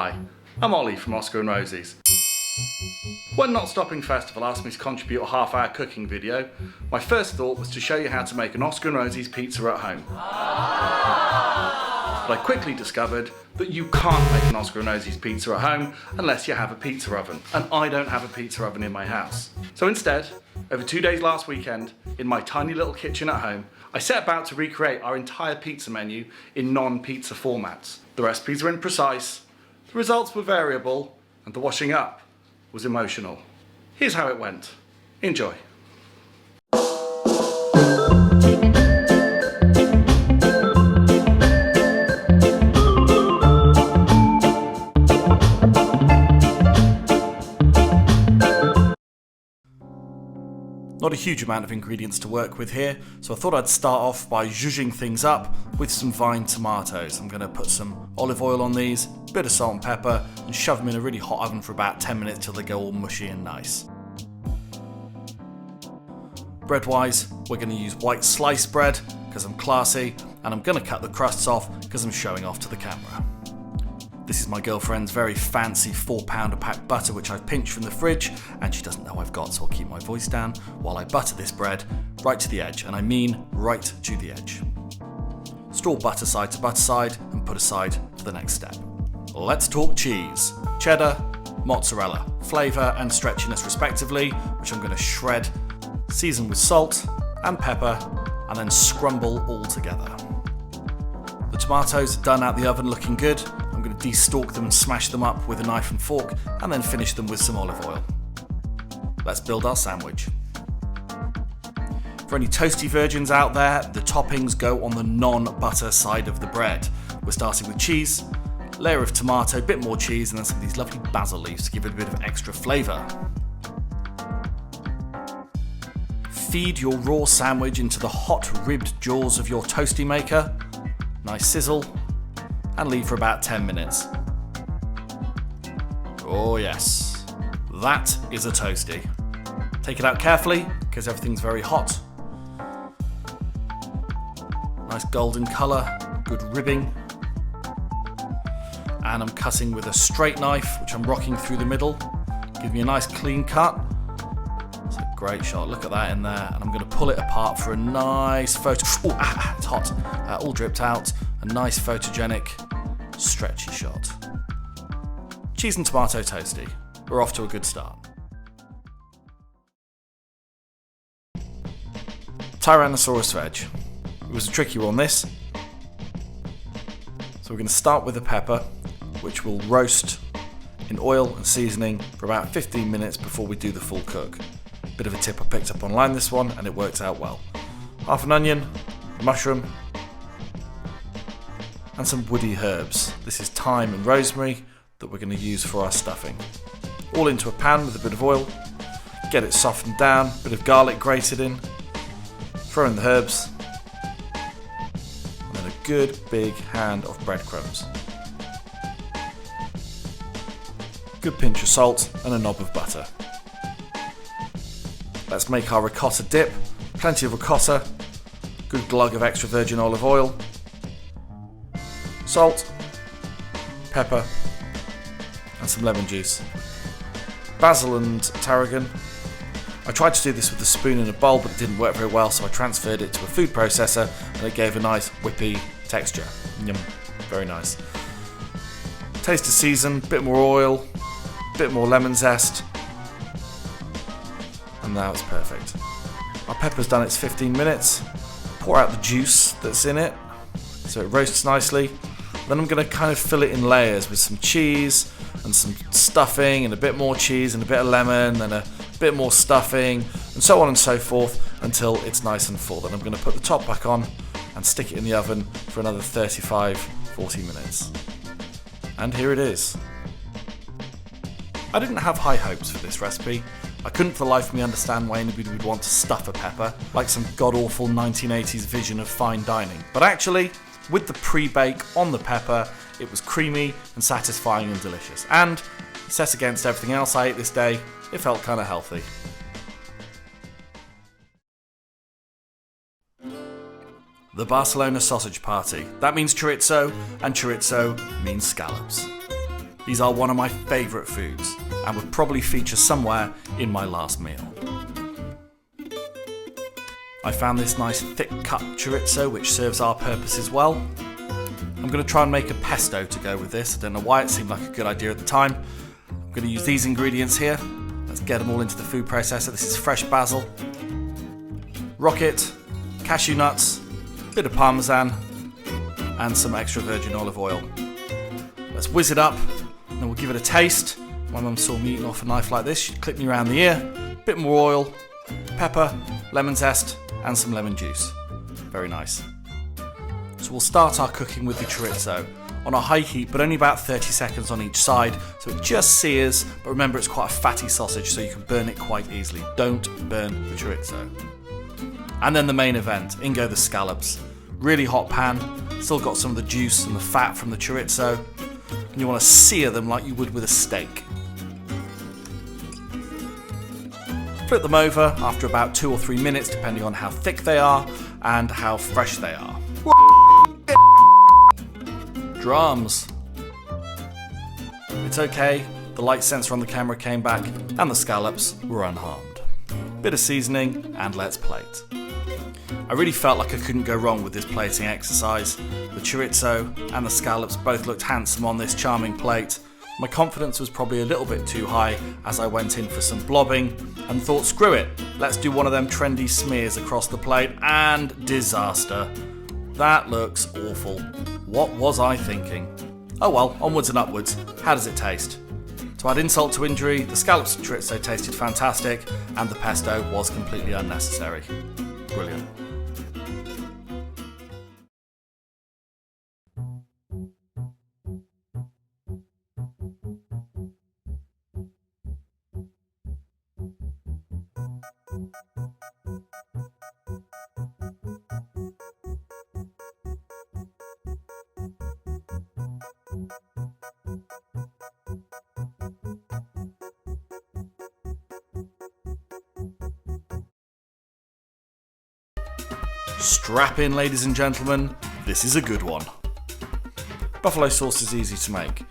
Hi, I'm Olly from Oscar and Rosie's. When Notstopping Festival asked me to contribute a half-hour cooking video, my first thought was to show you how to make an Oscar and Rosie's pizza at home. But I quickly discovered that you can't make an Oscar and Rosie's pizza at home unless you have a pizza oven, and I don't have a pizza oven in my house. So instead, over 2 days last weekend, in my tiny little kitchen at home, I set about to recreate our entire pizza menu in non-pizza formats. The recipes were imprecise, the results were variable, and the washing up was emotional. Here's how it went. Enjoy. Not a huge amount of ingredients to work with here, so I thought I'd start off by zhuzhing things up with some vine tomatoes. I'm going to put some olive oil on these, a bit of salt and pepper, and shove them in a really hot oven for about 10 minutes till they go all mushy and nice. Bread-wise, we're going to use white sliced bread because I'm classy, and I'm going to cut the crusts off because I'm showing off to the camera. This is my girlfriend's very fancy 4-pounder pack butter, which I've pinched from the fridge, and she doesn't know I've got, so I'll keep my voice down while I butter this bread right to the edge, and I mean right to the edge. Store butter side to butter side and put aside for the next step. Let's talk cheese. Cheddar, mozzarella, flavour and stretchiness respectively, which I'm going to shred, season with salt and pepper, and then scrumble all together. The tomatoes are done out the oven looking good. I'm going to de-stalk them and smash them up with a knife and fork, and then finish them with some olive oil. Let's build our sandwich. For any Toasty Virgins out there, the toppings go on the non-butter side of the bread. We're starting with cheese, layer of tomato, bit more cheese, and then some of these lovely basil leaves to give it a bit of extra flavour. Feed your raw sandwich into the hot ribbed jaws of your toasty maker. Nice sizzle. And leave for about 10 minutes. Oh yes, that is a toasty. Take it out carefully, because everything's very hot. Nice golden colour, good ribbing. And I'm cutting with a straight knife, which I'm rocking through the middle. Give me a nice clean cut. It's a great shot, look at that in there. And I'm going to pull it apart for a nice photo. Oh, it's hot. All dripped out. A nice photogenic, stretchy shot. Cheese and tomato toasty. We're off to a good start. Tyrannosaurus Wedge. It was a tricky one, this. So we're going to start with the pepper, which will roast in oil and seasoning for about 15 minutes before we do the full cook. Bit of a tip I picked up online this one, and it worked out well. Half an onion, a mushroom, and some woody herbs. This is thyme and rosemary that we're going to use for our stuffing. All into a pan with a bit of oil, get it softened down, bit of garlic grated in, throw in the herbs, and then a good big hand of breadcrumbs. Good pinch of salt and a knob of butter. Let's make our ricotta dip, plenty of ricotta, good glug of extra virgin olive oil, salt, pepper, and some lemon juice. Basil and tarragon. I tried to do this with a spoon in a bowl, but it didn't work very well, so I transferred it to a food processor, and it gave a nice whippy texture. Yum, very nice. Taste to season, bit more oil, bit more lemon zest, and now it's perfect. Our pepper's done its 15 minutes. Pour out the juice that's in it, so it roasts nicely. Then I'm going to kind of fill it in layers with some cheese and some stuffing and a bit more cheese and a bit of lemon and a bit more stuffing and so on and so forth until it's nice and full. Then I'm going to put the top back on and stick it in the oven for another 35-40 minutes. And here it is. I didn't have high hopes for this recipe. I couldn't for the life of me understand why anybody would want to stuff a pepper like some god-awful 1980s vision of fine dining. But actually, with the pre-bake on the pepper, it was creamy and satisfying and delicious. And, set against everything else I ate this day, it felt kind of healthy. The Barcelona sausage party. That means chorizo, and chorizo means scallops. These are one of my favourite foods and would probably feature somewhere in my last meal. I found this nice thick cut chorizo which serves our purposes well. I'm going to try and make a pesto to go with this. I don't know why, it seemed like a good idea at the time. I'm going to use these ingredients here. Let's get them all into the food processor. This is fresh basil, rocket, cashew nuts, a bit of parmesan and some extra virgin olive oil. Let's whiz it up and then we'll give it a taste. My mum saw me eating off a knife like this. She'd clip me around the ear, a bit more oil, pepper, lemon zest and some lemon juice. Very nice. So we'll start our cooking with the chorizo on a high heat, but only about 30 seconds on each side, so it just sears, but remember it's quite a fatty sausage, so you can burn it quite easily. Don't burn the chorizo. And then the main event, in go the scallops. Really hot pan, still got some of the juice and the fat from the chorizo, and you want to sear them like you would with a steak. Flip them over after about 2 or 3 minutes, depending on how thick they are and how fresh they are. Drums. It's okay, the light sensor on the camera came back and the scallops were unharmed. Bit of seasoning and let's plate. I really felt like I couldn't go wrong with this plating exercise. The chorizo and the scallops both looked handsome on this charming plate. My confidence was probably a little bit too high as I went in for some blobbing and thought, screw it, let's do one of them trendy smears across the plate, and disaster. That looks awful. What was I thinking? Oh well, onwards and upwards. How does it taste? To add insult to injury, the scallops and chorizo tasted fantastic and the pesto was completely unnecessary. Brilliant. Strap in, ladies and gentlemen, this is a good one. Buffalo sauce is easy to make.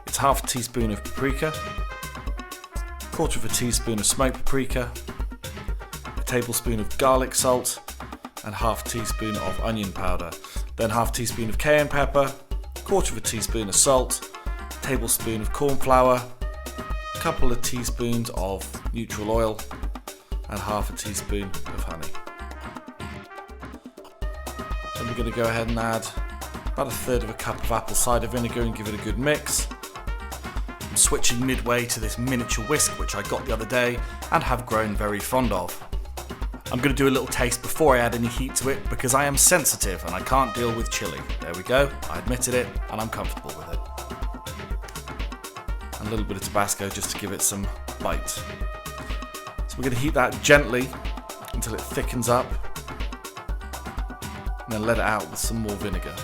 It's half a teaspoon of paprika, quarter of a teaspoon of smoked paprika, a tablespoon of garlic salt, and half a teaspoon of onion powder. Then half a teaspoon of cayenne pepper, quarter of a teaspoon of salt, a tablespoon of corn flour, a couple of teaspoons of neutral oil, and half a teaspoon of honey. Then we're going to go ahead and add about 1/3 cup of apple cider vinegar and give it a good mix. I'm switching midway to this miniature whisk which I got the other day and have grown very fond of. I'm going to do a little taste before I add any heat to it because I am sensitive and I can't deal with chili. There we go, I admitted it and I'm comfortable with it. And a little bit of Tabasco just to give it some bite. So we're going to heat that gently until it thickens up. And then let it out with some more vinegar.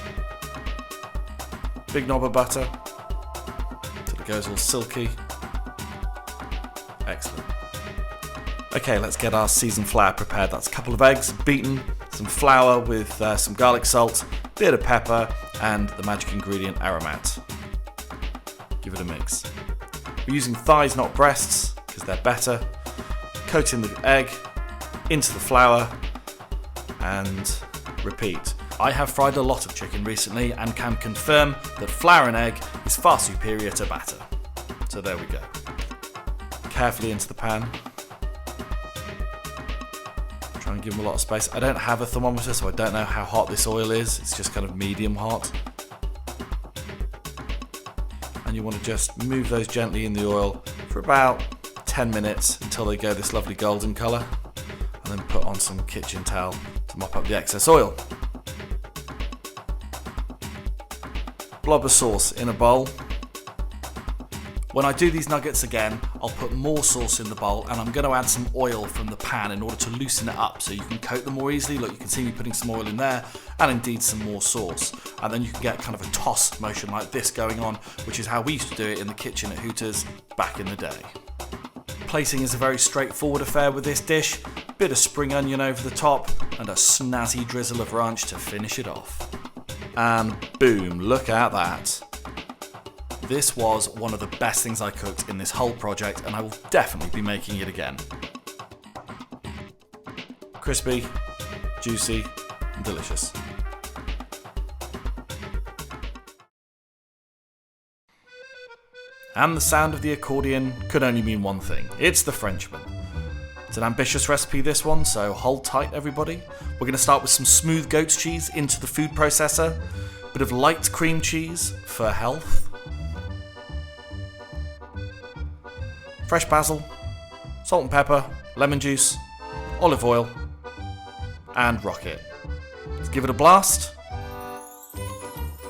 Big knob of butter until it goes all silky. Excellent. Okay, let's get our seasoned flour prepared. That's a couple of eggs beaten, some flour with some garlic salt, bit of pepper, and the magic ingredient aromat. Give it a mix. We're using thighs, not breasts, because they're better. Coating the egg into the flour and repeat. I have fried a lot of chicken recently and can confirm that flour and egg is far superior to batter. So there we go. Carefully into the pan. Try and give them a lot of space. I don't have a thermometer, so I don't know how hot this oil is. It's just kind of medium hot. And you want to just move those gently in the oil for about 10 minutes until they go this lovely golden colour. And then put on some kitchen towel to mop up the excess oil. Blob of sauce in a bowl. When I do these nuggets again, I'll put more sauce in the bowl and I'm going to add some oil from the pan in order to loosen it up so you can coat them more easily. Look, you can see me putting some oil in there and indeed some more sauce. And then you can get kind of a toss motion like this going on, which is how we used to do it in the kitchen at Hooters back in the day. Plating is a very straightforward affair with this dish. Bit of spring onion over the top and a snazzy drizzle of ranch to finish it off. And boom, look at that. this was one of the best things I cooked in this whole project, and I will definitely be making it again. Crispy, juicy, and delicious. And the sound of the accordion could only mean one thing. It's the Frenchman. It's an ambitious recipe, this one, so hold tight, everybody. We're going to start with some smooth goat's cheese into the food processor. Bit of light cream cheese for health. Fresh basil, salt and pepper, lemon juice, olive oil, and rock it. Let's give it a blast.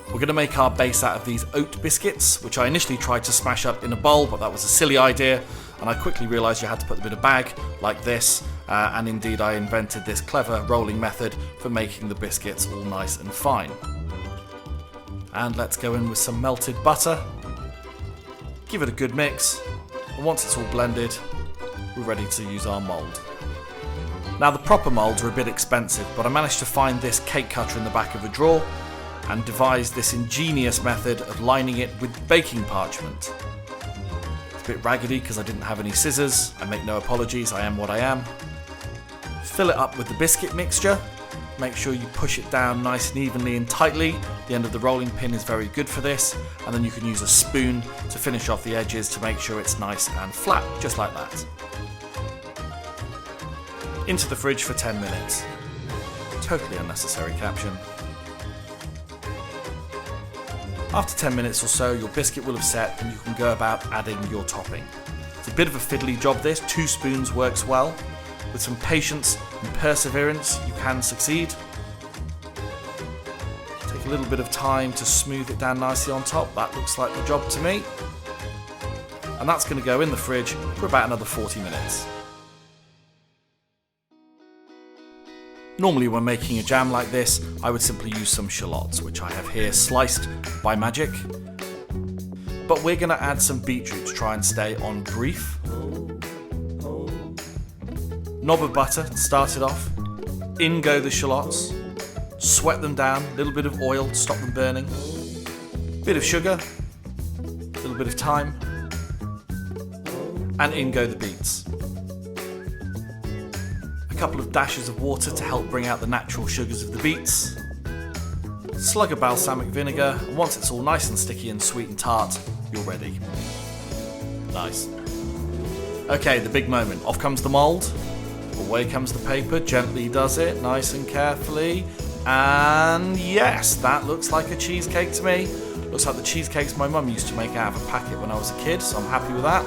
We're going to make our base out of these oat biscuits, which I initially tried to smash up in a bowl, but that was a silly idea, and I quickly realised you had to put them in a bag like this, and indeed I invented this clever rolling method for making the biscuits all nice and fine. And let's go in with some melted butter, give it a good mix, and once it's all blended, we're ready to use our mould. Now the proper moulds are a bit expensive, but I managed to find this cake cutter in the back of a drawer, and devised this ingenious method of lining it with baking parchment. It's a bit raggedy because I didn't have any scissors. I make no apologies, I am what I am. Fill it up with the biscuit mixture. Make sure you push it down nice and evenly and tightly. The end of the rolling pin is very good for this, and then you can use a spoon to finish off the edges to make sure it's nice and flat, just like that. Into the fridge for 10 minutes. Totally unnecessary caption. After 10 minutes or so, your biscuit will have set and you can go about adding your topping. It's a bit of a fiddly job this, 2 spoons works well. With some patience and perseverance, you can succeed. Take a little bit of time to smooth it down nicely on top, that looks like the job to me. And that's going to go in the fridge for about another 40 minutes. Normally when making a jam like this, I would simply use some shallots, which I have here sliced by magic. But we're going to add some beetroot to try and stay on brief. Knob of butter to start it off. In go the shallots. Sweat them down, a little bit of oil to stop them burning. Bit of sugar, a little bit of thyme, and in go the beets. Couple of dashes of water to help bring out the natural sugars of the beets, slug of balsamic vinegar, and once it's all nice and sticky and sweet and tart, you're ready. Nice. Okay, the big moment. Off comes the mould, away comes the paper, gently does it, nice and carefully, and yes, that looks like a cheesecake to me. Looks like the cheesecakes my mum used to make out of a packet when I was a kid, so I'm happy with that.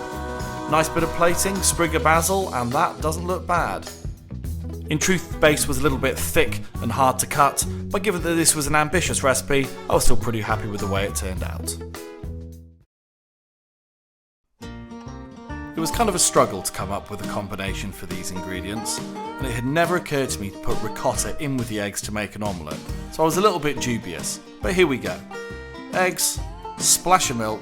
Nice bit of plating, sprig of basil, and that doesn't look bad. In truth, the base was a little bit thick and hard to cut, but given that this was an ambitious recipe, I was still pretty happy with the way it turned out. It was kind of a struggle to come up with a combination for these ingredients, and it had never occurred to me to put ricotta in with the eggs to make an omelette, so I was a little bit dubious, but here we go. Eggs, splash of milk,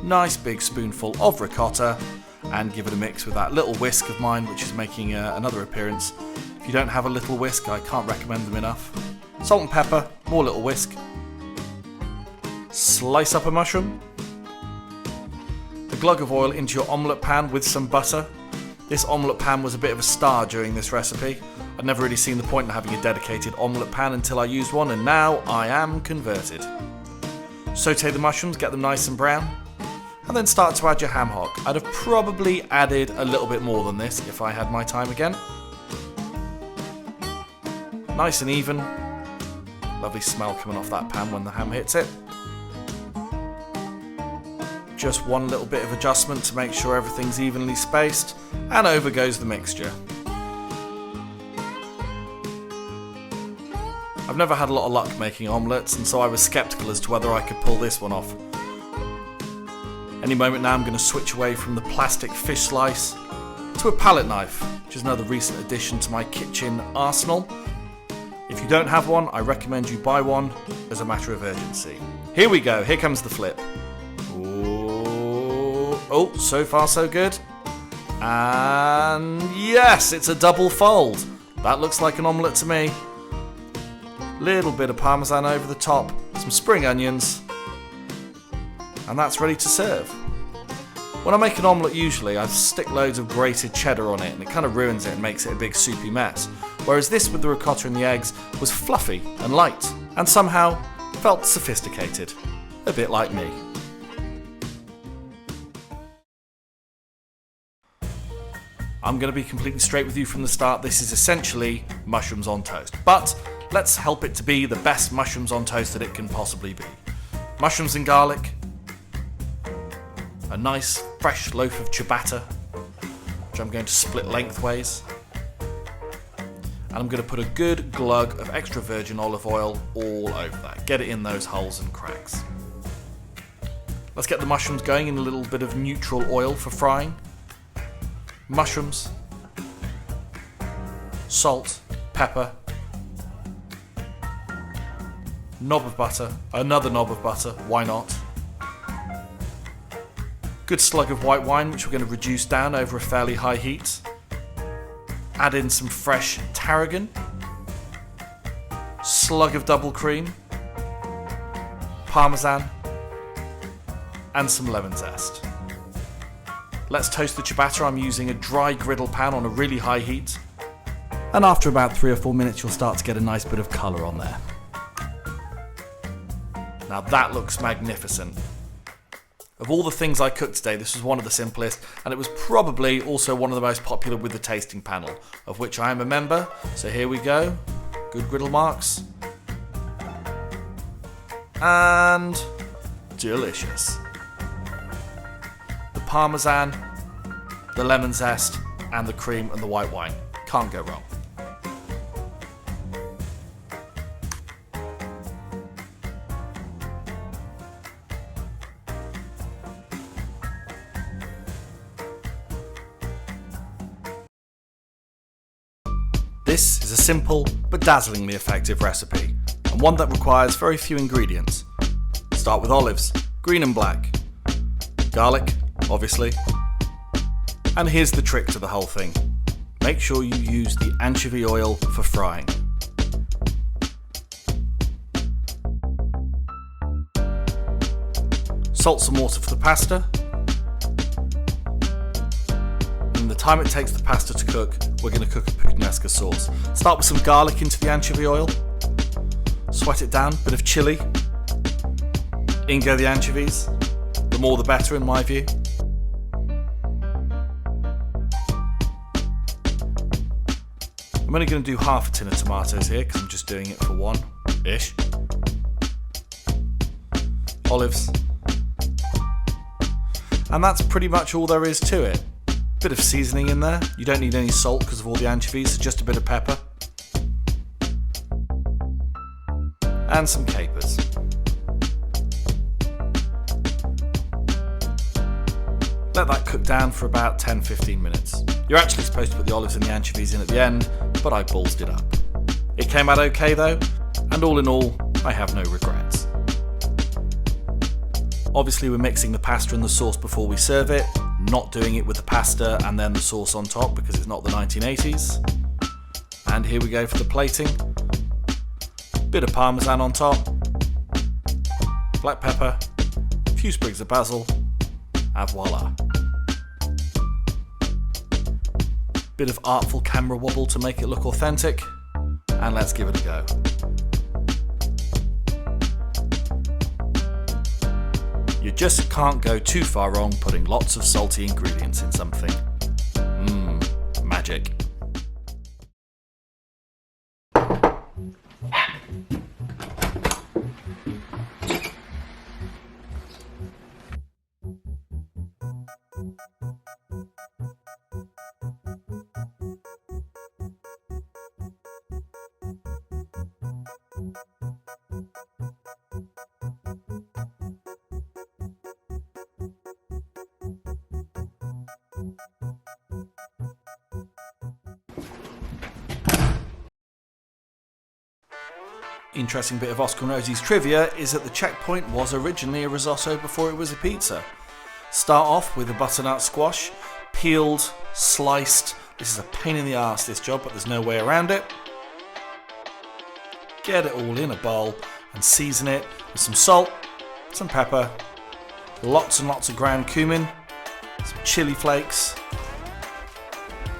nice big spoonful of ricotta, and give it a mix with that little whisk of mine, which is making another appearance. If you don't have a little whisk, I can't recommend them enough. Salt and pepper, more little whisk. Slice up a mushroom. A glug of oil into your omelette pan with some butter. This omelette pan was a bit of a star during this recipe. I'd never really seen the point in having a dedicated omelette pan until I used one, and now I am converted. Sauté the mushrooms, get them nice and brown. And then start to add your ham hock. I'd have probably added a little bit more than this if I had my time again. Nice and even. Lovely smell coming off that pan when the ham hits it. Just one little bit of adjustment to make sure everything's evenly spaced, and over goes the mixture. I've never had a lot of luck making omelettes, and so I was sceptical as to whether I could pull this one off. Any moment now I'm going to switch away from the plastic fish slice to a palette knife, which is another recent addition to my kitchen arsenal. If you don't have one, I recommend you buy one as a matter of urgency. Here we go, here comes the flip. Ooh. Oh, so far so good. And yes, it's a double fold. That looks like an omelette to me. Little bit of parmesan over the top, some spring onions, and that's ready to serve. When I make an omelette usually I stick loads of grated cheddar on it and it kind of ruins it and makes it a big soupy mess, whereas this with the ricotta and the eggs was fluffy and light and somehow felt sophisticated, a bit like me. I'm going to be completely straight with you from the start, this is essentially mushrooms on toast, but let's help it to be the best mushrooms on toast that it can possibly be. Mushrooms and garlic, a nice fresh loaf of ciabatta, which I'm going to split lengthways, and I'm going to put a good glug of extra virgin olive oil all over that. Get it in those holes and cracks. Let's get the mushrooms going in a little bit of neutral oil for frying. Mushrooms, salt, pepper, knob of butter, another knob of butter, why not? Good slug of white wine, which we're going to reduce down over a fairly high heat. Add in some fresh tarragon, slug of double cream, parmesan, and some lemon zest. Let's toast the ciabatta. I'm using a dry griddle pan on a really high heat. And after about 3 or 4 minutes, you'll start to get a nice bit of colour on there. Now that looks magnificent. Of all the things I cooked today, this was one of the simplest, and it was probably also one of the most popular with the tasting panel, of which I am a member. So here we go. Good griddle marks. And delicious. The parmesan, the lemon zest, and the cream and the white wine. Can't go wrong. This is a simple but dazzlingly effective recipe, and one that requires very few ingredients. Start with olives, green and black, garlic, obviously, and here's the trick to the whole thing. Make sure you use the anchovy oil for frying. Salt some water for the pasta. In the time it takes the pasta to cook, we're going to cook a puttanesca sauce. Start with some garlic into the anchovy oil. Sweat it down, bit of chilli. In go the anchovies. The more the better in my view. I'm only going to do half a tin of tomatoes here because I'm just doing it for one-ish. Olives. And that's pretty much all there is to it. Bit of seasoning in there. You don't need any salt because of all the anchovies, so just a bit of pepper. And some capers. Let that cook down for about 10-15 minutes. You're actually supposed to put the olives and the anchovies in at the end, but I ballsed it up. It came out okay though, and all in all, I have no regrets. Obviously we're mixing the pasta and the sauce before we serve it, not doing it with the pasta and then the sauce on top because it's not the 1980s. And here we go for the plating. Bit of parmesan on top, black pepper, a few sprigs of basil, and voila. Bit of artful camera wobble to make it look authentic, and let's give it a go. You just can't go too far wrong putting lots of salty ingredients in something. Magic. Interesting bit of Oscar and Rosie's trivia is that the checkpoint was originally a risotto before it was a pizza. Start off with a butternut squash, peeled, sliced. This is a pain in the arse, this job, but there's no way around it. Get it all in a bowl and season it with some salt, some pepper, lots and lots of ground cumin, some chili flakes,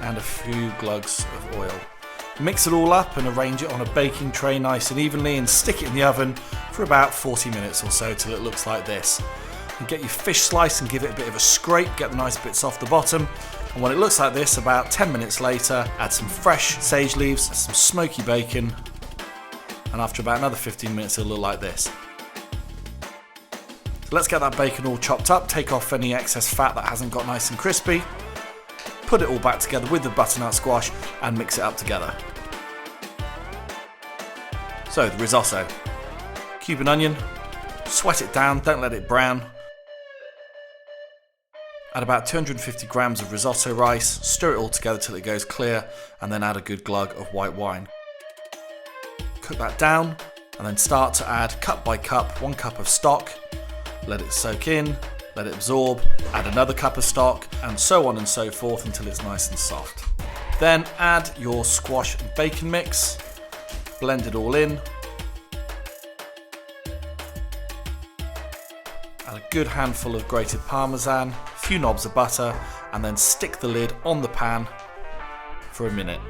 and a few glugs of oil. Mix it all up and arrange it on a baking tray nice and evenly and stick it in the oven for about 40 minutes or so till it looks like this. And get your fish slice and give it a bit of a scrape, get the nice bits off the bottom. And when it looks like this, about 10 minutes later, add some fresh sage leaves, some smoky bacon, and after about another 15 minutes it'll look like this. So let's get that bacon all chopped up, take off any excess fat that hasn't got nice and crispy, put it all back together with the butternut squash and mix it up together. So the risotto. Cube an onion, sweat it down, don't let it brown. Add about 250 grams of risotto rice, stir it all together till it goes clear, and then add a good glug of white wine. Cook that down, and then start to add cup by cup 1 cup of stock. Let it soak in, let it absorb, add another cup of stock, and so on and so forth until it's nice and soft. Then add your squash and bacon mix, blend it all in. Add a good handful of grated parmesan, a few knobs of butter, and then stick the lid on the pan for a minute.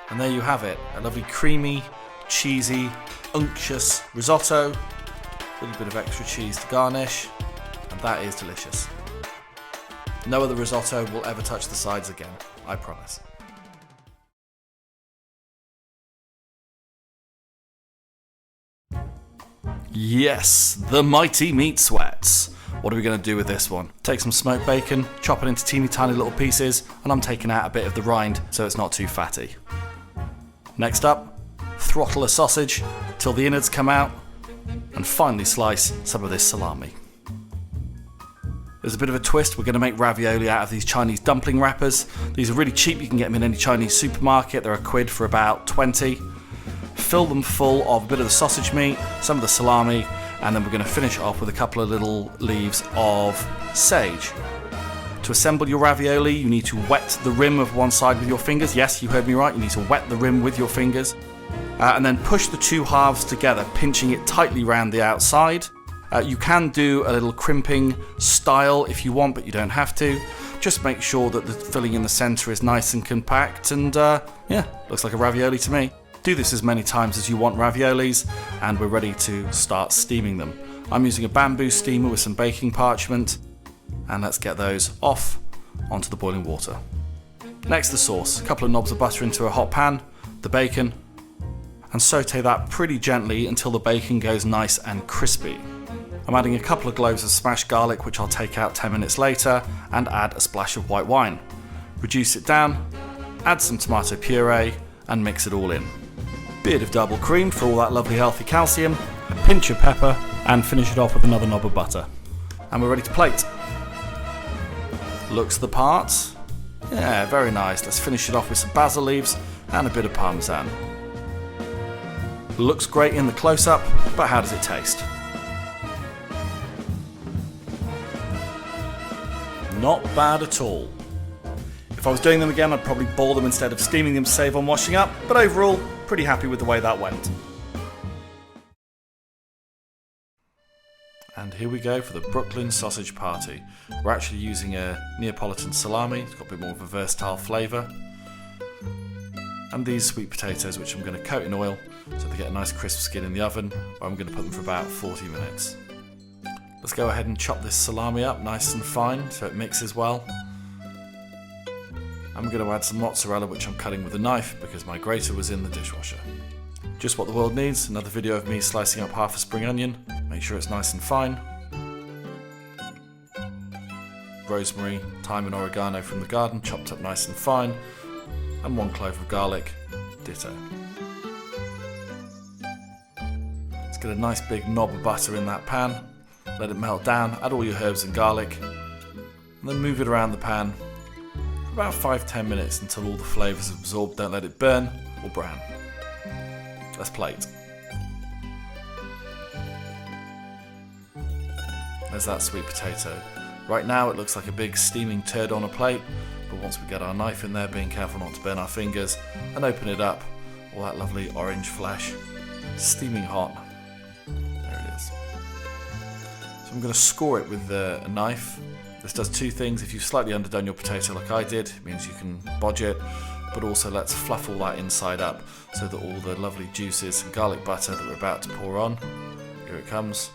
And there you have it, a lovely creamy, cheesy, unctuous risotto, a little bit of extra cheese to garnish, and that is delicious. No other risotto will ever touch the sides again, I promise. Yes, the mighty meat sweats. What are we going to do with this one? Take some smoked bacon, chop it into teeny tiny little pieces, and I'm taking out a bit of the rind so it's not too fatty. Next up, throttle a sausage till the innards come out, and finally slice some of this salami. There's a bit of a twist, we're going to make ravioli out of these Chinese dumpling wrappers. These are really cheap, you can get them in any Chinese supermarket, they're £1 for about 20. Fill them full of a bit of the sausage meat, some of the salami, and then we're going to finish it off with a couple of little leaves of sage. To assemble your ravioli, you need to wet the rim of one side with your fingers. Yes, you heard me right, you need to wet the rim with your fingers. And then push the two halves together, pinching it tightly round the outside. You can do a little crimping style if you want, but you don't have to. Just make sure that the filling in the centre is nice and compact, and yeah, looks like a ravioli to me. Do this as many times as you want raviolis, and we're ready to start steaming them. I'm using a bamboo steamer with some baking parchment, and let's get those off onto the boiling water. Next, the sauce. A couple of knobs of butter into a hot pan, the bacon, and saute that pretty gently until the bacon goes nice and crispy. I'm adding a couple of cloves of smashed garlic, which I'll take out 10 minutes later, and add a splash of white wine. Reduce it down, add some tomato puree, and mix it all in. Bit of double cream for all that lovely healthy calcium, a pinch of pepper, and finish it off with another knob of butter. And we're ready to plate. Looks the part. Yeah, very nice. Let's finish it off with some basil leaves and a bit of parmesan. Looks great in the close-up, but how does it taste? Not bad at all. If I was doing them again, I'd probably boil them instead of steaming them to save on washing up, but overall, pretty happy with the way that went. And here we go for the Brooklyn sausage party. We're actually using a Neapolitan salami, it's got a bit more of a versatile flavour. And these sweet potatoes, which I'm going to coat in oil so they get a nice crisp skin in the oven, where I'm going to put them for about 40 minutes. Let's go ahead and chop this salami up nice and fine so it mixes well. I'm going to add some mozzarella, which I'm cutting with a knife because my grater was in the dishwasher. Just what the world needs, another video of me slicing up half a spring onion, make sure it's nice and fine. Rosemary, thyme and oregano from the garden, chopped up nice and fine. And 1 clove of garlic, ditto. Let's get a nice big knob of butter in that pan, let it melt down, add all your herbs and garlic, and then move it around the pan for about 5-10 minutes until all the flavours are absorbed. Don't let it burn or brown. Let's plate. There's that sweet potato. Right now it looks like a big steaming turd on a plate, but once we get our knife in there, being careful not to burn our fingers, and open it up, all that lovely orange flesh, steaming hot. There it is. So I'm going to score it with a knife. This does two things. If you've slightly underdone your potato like I did, it means you can bodge it. But also let's fluff all that inside up so that all the lovely juices and garlic butter that we're about to pour on, here it comes,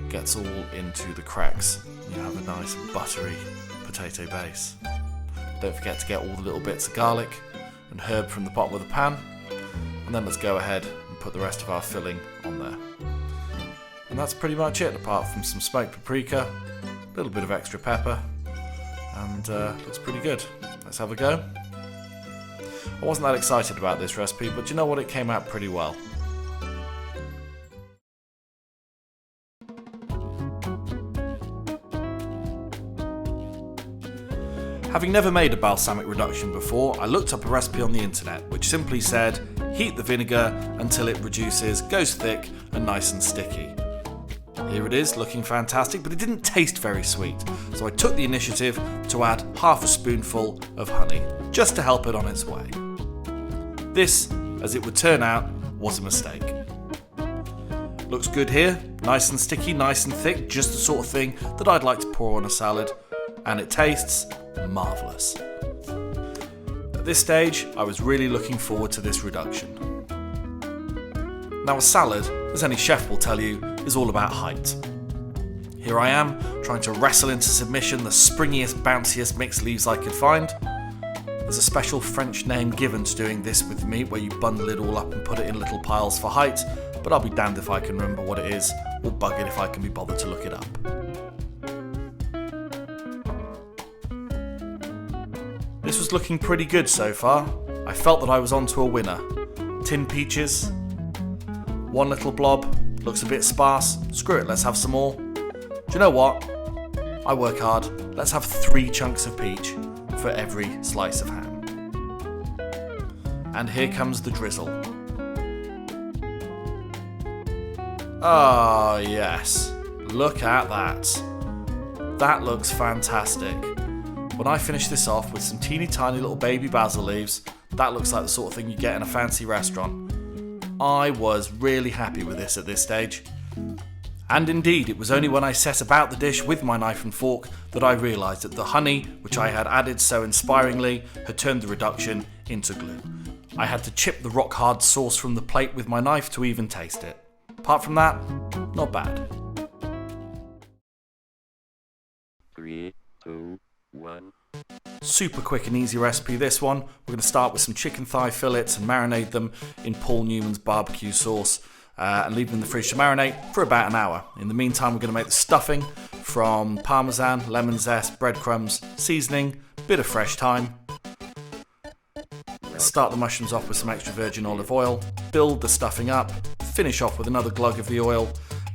gets all into the cracks. You have a nice buttery potato base. Don't forget to get all the little bits of garlic and herb from the bottom of the pan. And then let's go ahead and put the rest of our filling on there. And that's pretty much it, apart from some smoked paprika, a little bit of extra pepper, and looks pretty good. Let's have a go. I wasn't that excited about this recipe, but you know what, it came out pretty well. Having never made a balsamic reduction before, I looked up a recipe on the internet which simply said, heat the vinegar until it reduces, goes thick and nice and sticky. Here it is, looking fantastic, but it didn't taste very sweet, so I took the initiative to add half a spoonful of honey, just to help it on its way. This, as it would turn out, was a mistake. Looks good here, nice and sticky, nice and thick, just the sort of thing that I'd like to pour on a salad, and it tastes marvellous. At this stage, I was really looking forward to this reduction. Now a salad, as any chef will tell you, is all about height. Here I am, trying to wrestle into submission the springiest, bounciest mixed leaves I could find. There's a special French name given to doing this with meat where you bundle it all up and put it in little piles for height, but I'll be damned if I can remember what it is, or bug it if I can be bothered to look it up. This was looking pretty good so far. I felt that I was onto a winner. Tin peaches, one little blob, looks a bit sparse, screw it, let's have some more. Do you know what? I work hard, let's have 3 chunks of peach for every slice of ham. And here comes the drizzle. Ah, yes, look at that. That looks fantastic. When I finish this off with some teeny tiny little baby basil leaves, that looks like the sort of thing you get in a fancy restaurant. I was really happy with this at this stage. And indeed, it was only when I set about the dish with my knife and fork that I realised that the honey, which I had added so inspiringly, had turned the reduction into glue. I had to chip the rock hard sauce from the plate with my knife to even taste it. Apart from that, not bad. 3, 2, 1. Super quick and easy recipe this one. We're going to start with some chicken thigh fillets and marinate them in Paul Newman's barbecue sauce and leave them in the fridge to marinate for about an hour. In the meantime, we're going to make the stuffing from parmesan, lemon zest, breadcrumbs, seasoning, bit of fresh thyme. Let's start the mushrooms off with some extra virgin olive oil, build the stuffing up, finish off with another glug of the oil,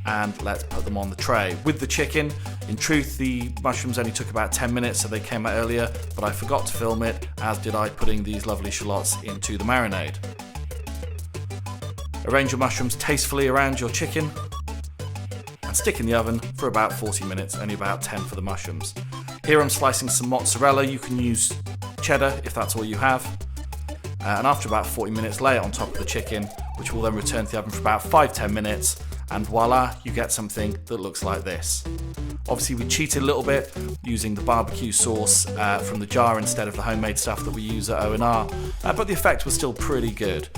and let's put them on the tray. With the chicken, in truth, the mushrooms only took about 10 minutes, so they came out earlier, but I forgot to film it, as did I putting these lovely shallots into the marinade. Arrange your mushrooms tastefully around your chicken, and stick in the oven for about 40 minutes, only about 10 for the mushrooms. Here I'm slicing some mozzarella. You can use cheddar if that's all you have. And after about 40 minutes, lay it on top of the chicken, which will then return to the oven for about 5-10 minutes, and voila, you get something that looks like this. Obviously we cheated a little bit using the barbecue sauce from the jar instead of the homemade stuff that we use at O&R, but the effect was still pretty good.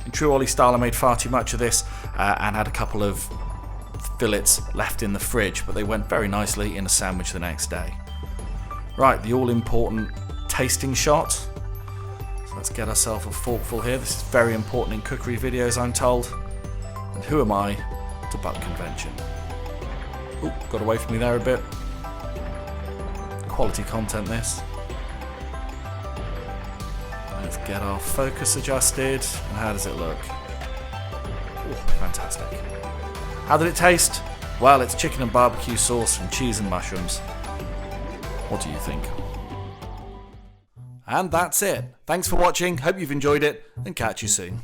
In true Olly style, I made far too much of this and had a couple of fillets left in the fridge, but they went very nicely in a sandwich the next day. Right, the all-important tasting shot. So let's get ourselves a forkful here. This is very important in cookery videos, I'm told. And who am I to buck convention? Oh, got away from me there a bit. Quality content, this. Let's get our focus adjusted. And how does it look? Oh, fantastic. How did it taste? Well, it's chicken and barbecue sauce and cheese and mushrooms. What do you think? And that's it. Thanks for watching. Hope you've enjoyed it, and catch you soon.